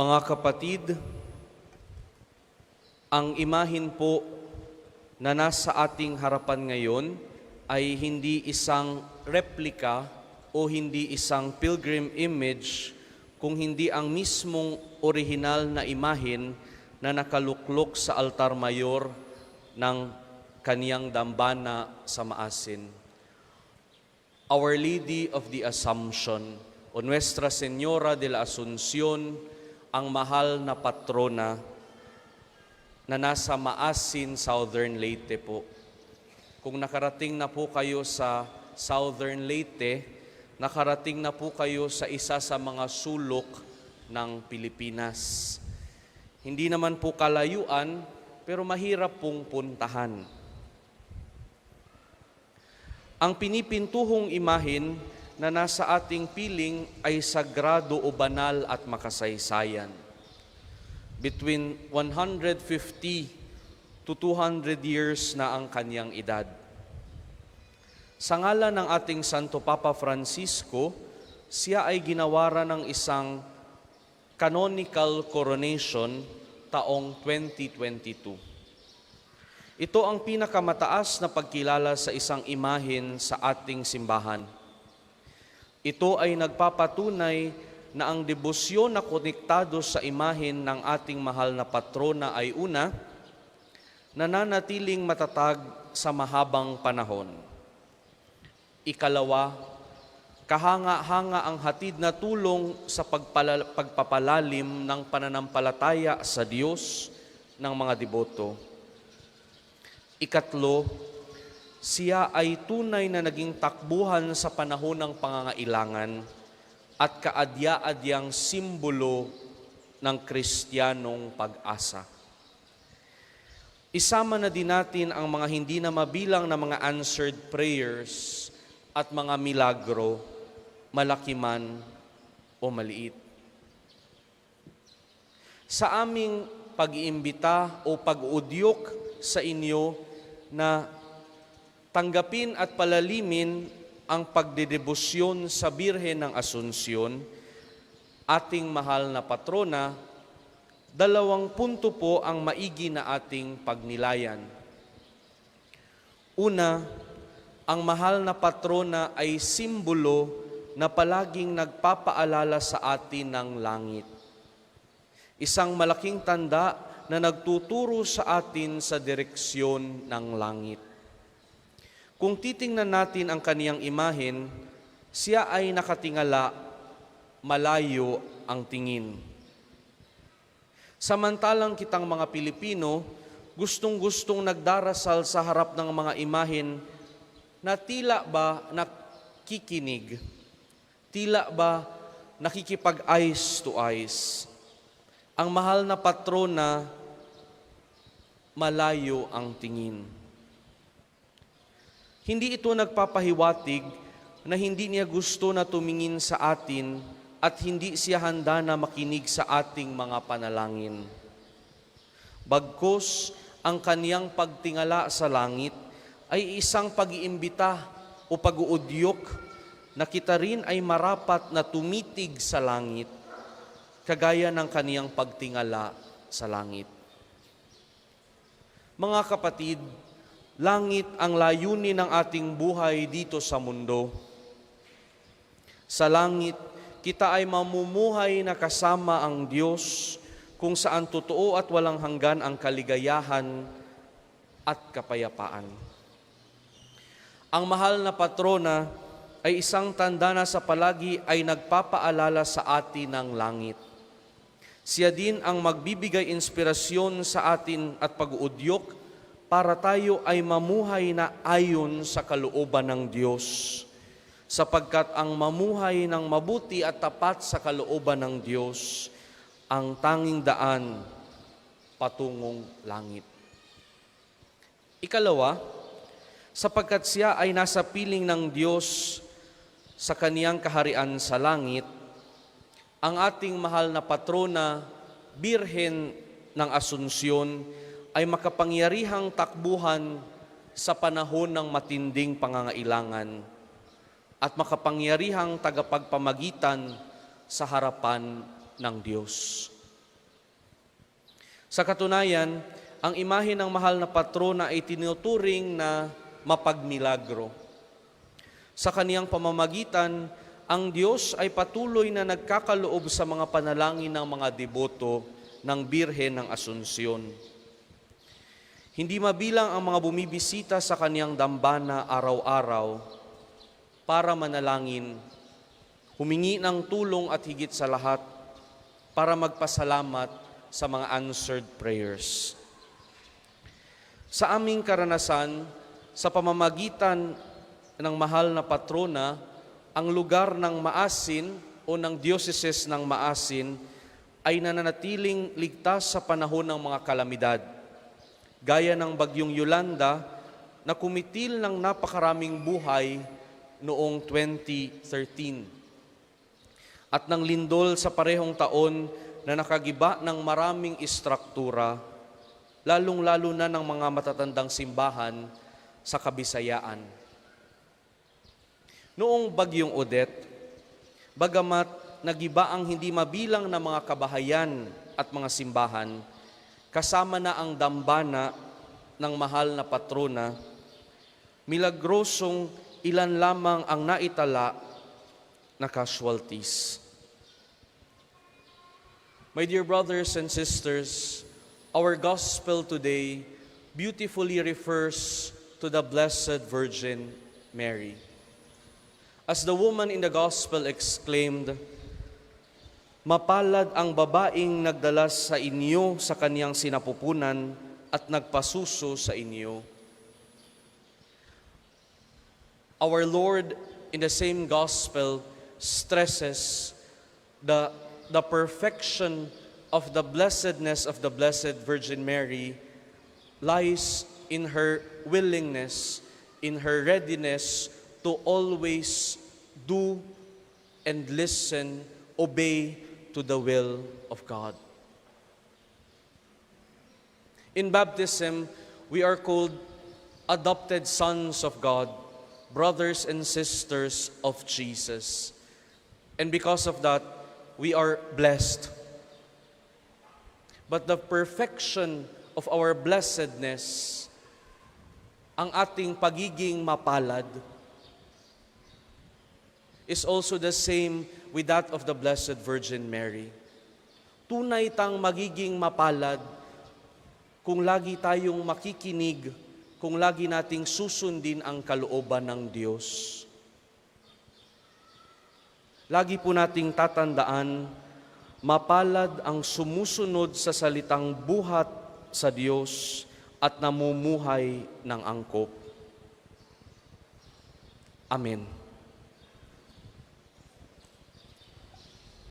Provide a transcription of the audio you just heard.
Mga kapatid, ang imahin po na nasa ating harapan ngayon ay hindi isang replika o hindi isang pilgrim image, kung hindi ang mismong orihinal na imahin na nakaluklok sa altar mayor ng kaniyang dambana sa Maasin. Our Lady of the Assumption o Nuestra Señora de la Asunción, ang mahal na patrona na nasa Maasin, Southern Leyte po. Kung nakarating na po kayo sa Southern Leyte, nakarating na po kayo sa isa sa mga sulok ng Pilipinas. Hindi naman po kalayuan, pero mahirap pong puntahan. Ang pinipintuhong imahin na nasa ating piling ay sagrado o banal at makasaysayan. Between 150 to 200 years na ang kanyang edad. Sa ngalan ng ating Santo Papa Francisco, siya ay ginawaran ng isang canonical coronation taong 2022. Ito ang pinakamataas na pagkilala sa isang imahin sa ating simbahan. Ito ay nagpapatunay na ang debosyon na konektado sa imahin ng ating mahal na patrona ay una, nananatiling matatag sa mahabang panahon. Ikalawa, kahanga-hanga ang hatid na tulong sa pagpapalalim ng pananampalataya sa Diyos ng mga deboto. Ikatlo, siya ay tunay na naging takbuhan sa panahon ng pangangailangan at kaadya-adyang simbolo ng Kristiyanong pag-asa. Isama na din natin ang mga hindi na mabilang na mga answered prayers at mga milagro, malaki man o maliit. Sa aming pag-iimbita o pag-udyok sa inyo na tanggapin at palalimin ang pagdedebosyon sa Birhen ng Asunsyon, ating mahal na patrona, 2 punto po ang maigi na ating pagnilayan. Una, ang mahal na patrona ay simbolo na palaging nagpapaalala sa atin ng langit. Isang malaking tanda na nagtuturo sa atin sa direksyon ng langit. Kung titingnan natin ang kaniyang imahin, siya ay nakatingala, malayo ang tingin. Samantalang kitang mga Pilipino, gustong-gustong nagdarasal sa harap ng mga imahin na tila ba nakikinig, tila ba nakikipag-eyes to eyes. Ang mahal na patrona, malayo ang tingin. Hindi ito nagpapahiwatig na hindi niya gusto na tumingin sa atin at hindi siya handa na makinig sa ating mga panalangin. Bagkus, ang kaniyang pagtingala sa langit ay isang pag-iimbita o pag-uudyok na kita rin ay marapat na tumitig sa langit, kagaya ng kaniyang pagtingala sa langit. Mga kapatid, langit ang layunin ng ating buhay dito sa mundo. Sa langit, kita ay mamumuhay na kasama ang Diyos, kung saan totoo at walang hanggan ang kaligayahan at kapayapaan. Ang mahal na patrona ay isang tanda na sa palagi ay nagpapaalala sa atin ng langit. Siya din ang magbibigay inspirasyon sa atin at pag-uudyok para tayo ay mamuhay na ayon sa kalooban ng Diyos. Sapagkat ang mamuhay ng mabuti at tapat sa kalooban ng Diyos, ang tanging daan patungong langit. Ikalawa, sapagkat siya ay nasa piling ng Diyos sa kaniyang kaharian sa langit, ang ating mahal na patrona, Birhen ng Asunsyon, ay makapangyarihang takbuhan sa panahon ng matinding pangangailangan at makapangyarihang tagapagpamagitan sa harapan ng Diyos. Sa katunayan, ang imahe ng mahal na patrona ay tinuturing na mapagmilagro. Sa kaniyang pamamagitan, ang Diyos ay patuloy na nagkakaloob sa mga panalangin ng mga deboto ng Birhen ng Asunsyon. Hindi mabilang ang mga bumibisita sa kaniyang dambana araw-araw para manalangin, humingi ng tulong at higit sa lahat, para magpasalamat sa mga answered prayers. Sa aming karanasan, sa pamamagitan ng mahal na patrona, ang lugar ng Maasin o ng Diocese ng Maasin ay nananatiling ligtas sa panahon ng mga kalamidad, gaya ng bagyong Yolanda na kumitil ng napakaraming buhay noong 2013 at ng lindol sa parehong taon na nakagiba ng maraming istruktura, lalong-lalo na ng mga matatandang simbahan sa Kabisayaan. Noong bagyong Odette, bagamat nagiba ang hindi mabilang na mga kabahayan at mga simbahan, kasama na ang dambana ng mahal na patrona, milagrosong ilan lamang ang naitala na casualties. My dear brothers and sisters, our gospel today beautifully refers to the Blessed Virgin Mary. As the woman in the gospel exclaimed, "Mapalad ang babaeng nagdala sa inyo sa kaniyang sinapupunan at nagpasuso sa inyo." Our Lord in the same gospel stresses the perfection of the blessedness of the Blessed Virgin Mary lies in her willingness, in her readiness to always do and listen, obey to the will of God. In baptism, we are called adopted sons of God, brothers and sisters of Jesus. And because of that, we are blessed. But the perfection of our blessedness, ang ating pagiging mapalad, is also the same with that of the Blessed Virgin Mary. Tunay tang magiging mapalad kung lagi tayong makikinig, kung lagi nating susundin ang kalooban ng Diyos. Lagi po nating tatandaan, mapalad ang sumusunod sa salitang buhat sa Diyos at namumuhay ng angkop. Amen.